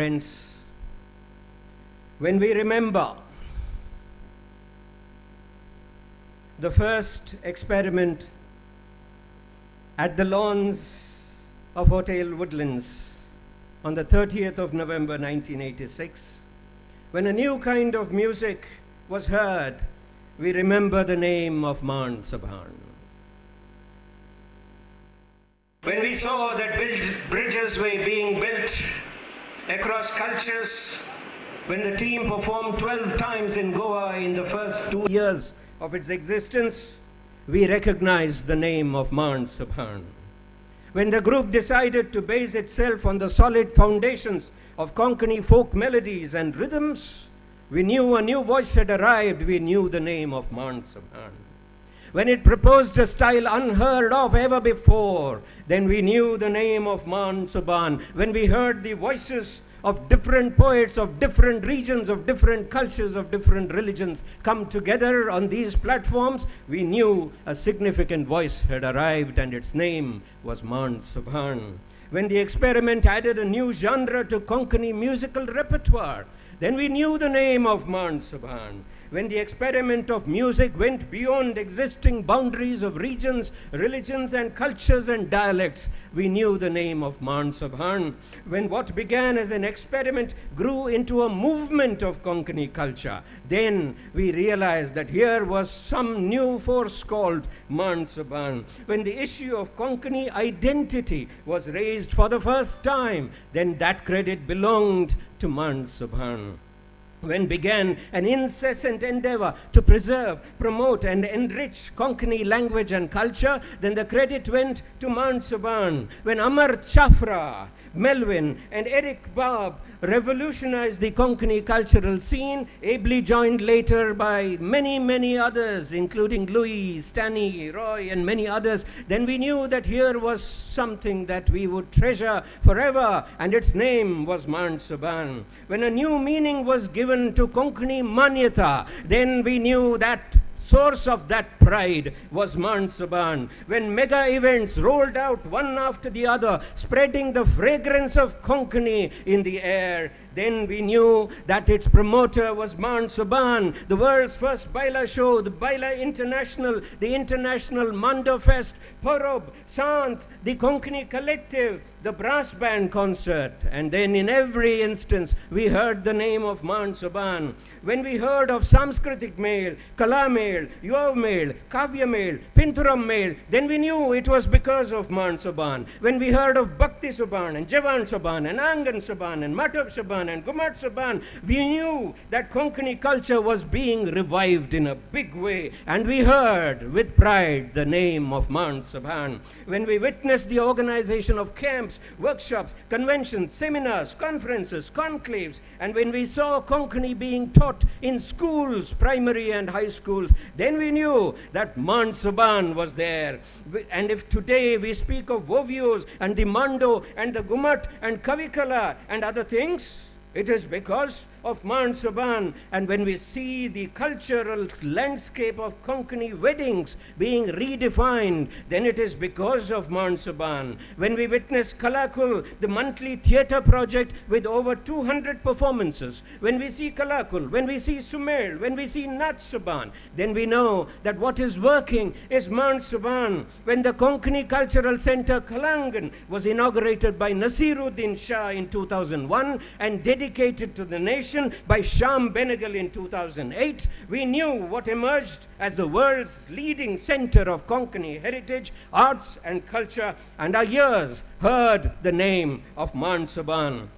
Friends, when we remember the first experiment at the lawns of Hotel Woodlands on the 30th of November 1986, when a new kind of music was heard, we remember the name of Mandd Sobhann. When we saw that bridges were being built across cultures, when the team performed 12 times in Goa in the first 2 years of its existence, we recognized the name of Mandd Sobhann. When the group decided to base itself on the solid foundations of Konkani folk melodies and rhythms, we knew a new voice had arrived. We knew the name of Mandd Sobhann. When it proposed a style unheard of ever before, then we knew the name of Mandd Sobhann. When we heard the voices of different poets of different regions, of different cultures, of different religions come together on these platforms, we knew a significant voice had arrived, and its name was Mandd Sobhann. When the experiment added a new genre to Konkani musical repertoire, then we knew the name of Mandd Sobhann. When the experiment of music went beyond existing boundaries of regions, religions and cultures and dialects, we knew the name of Mandd Sobhann. When what began as an experiment grew into a movement of Konkani culture, then we realized that here was some new force called Mandd Sobhann. When the issue of Konkani identity was raised for the first time, then that credit belonged to Mandd Sobhann. When began an incessant endeavor to preserve, promote and enrich Konkani language and culture, then the credit went to Mandd Sobhann. When Amar Chafra, Melvin and Eric Bab revolutionized the Konkani cultural scene, ably joined later by many others, including Louis, Stanley, Roy and many others, then we knew that here was something that we would treasure forever, and its name was Mandd Sobhann. When a new meaning was given to Konkani Manyata, then we knew that source of that pride was Mandd Sobhann. When mega events rolled out one after the other, spreading the fragrance of Konkani in the air, then we knew that its promoter was Mandd Sobhann. The world's first Baila show, the Baila International, the International Mando Fest, Porob, Sant, the Konkani Collective, the brass band concert, and then in every instance we heard the name of Mandd Sobhann. When we heard of Sanskritic Male, Kala Male, Yuv Male, Kavya Male, Pinturam Male, then we knew it was because of Mandd Sobhann. When we heard of Bhakti Sobhann and Javan Sobhann and Angan Sobhann and Matap Sobhann and Gumat Sobhann, we knew that Konkani culture was being revived in a big way, and we heard with pride the name of Mandd Sobhann. When we witnessed the organization of camps, workshops, conventions, seminars, conferences, conclaves, and when we saw Konkani being taught in schools, primary and high schools, then we knew that Mandd Sobhann was there. And if today we speak of Vovios and the Mando and the Gumat and Kavikala and other things, it is because of Mandd Sobhann. And when we see the cultural landscape of Konkani weddings being redefined, then it is because of Mandd Sobhann. When we witness Kalakul, the monthly theatre project with over 200 performances, when we see Kalakul, when we see Sumer, when we see Nat Sobhann, then we know that what is working is Mandd Sobhann. When the Konkani Cultural Center Kalangann was inaugurated by Nasiruddin Shah in 2001 and dedicated to the nation by Sham Benegal in 2008, we knew what emerged as the world's leading center of Konkani heritage, arts and culture, and our ears heard the name of Mandd Sobhann.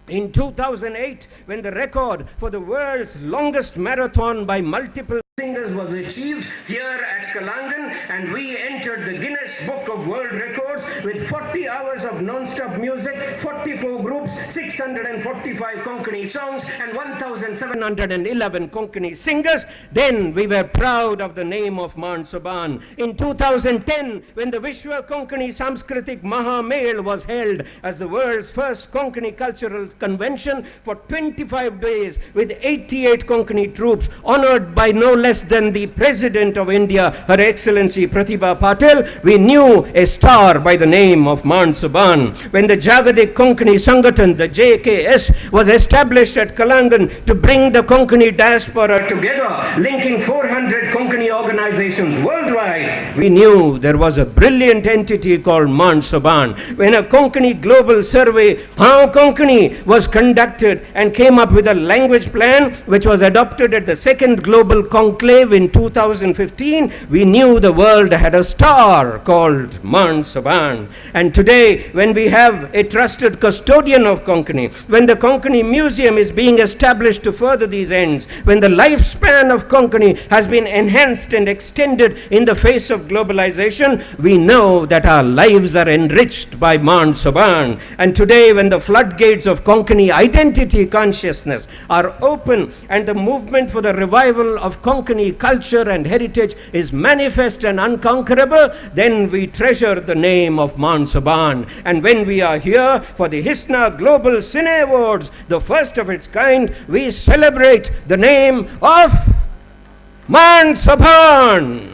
In 2008, when the record for the world's longest marathon by multiple singers was achieved here at Kalangann, and we entered the Guinness Book of World Records with 40 hours of non-stop music, 44 groups, 645 Konkani songs, and 1,711 Konkani singers, then we were proud of the name of Mandd Sobhann. In 2010, when the Vishwa Konkani Samskritik Mahamel was held as the world's first Konkani cultural convention for 25 days with 88 Konkani troops, honored by no less than the President of India, Her Excellency Sri Pratibha Patil, we knew a star by the name of Mandd Sobhann. When the Jagadik Konkani Sangathan, the JKS, was established at Kalangann to bring the Konkani diaspora together, linking 400 Konkani organizations worldwide, we knew there was a brilliant entity called Mandd Sobhann. When a Konkani global survey, How Konkani, was conducted and came up with a language plan which was adopted at the second global conclave in 2015, we knew the world had a star called Mandd Sobhann. And today, when we have a trusted custodian of Konkani, when the Konkani Museum is being established to further these ends, when the lifespan of Konkani has been enhanced and extended in the face of globalization, we know that our lives are enriched by Mandd Sobhann. And today, when the floodgates of Konkani identity consciousness are open and the movement for the revival of Konkani culture and heritage is manifest and unconquerable, then we treasure the name of Mandd Sobhann. And when we are here for the Hyssna Global Cine Awards, the first of its kind, we celebrate the name of Mandd Sobhann.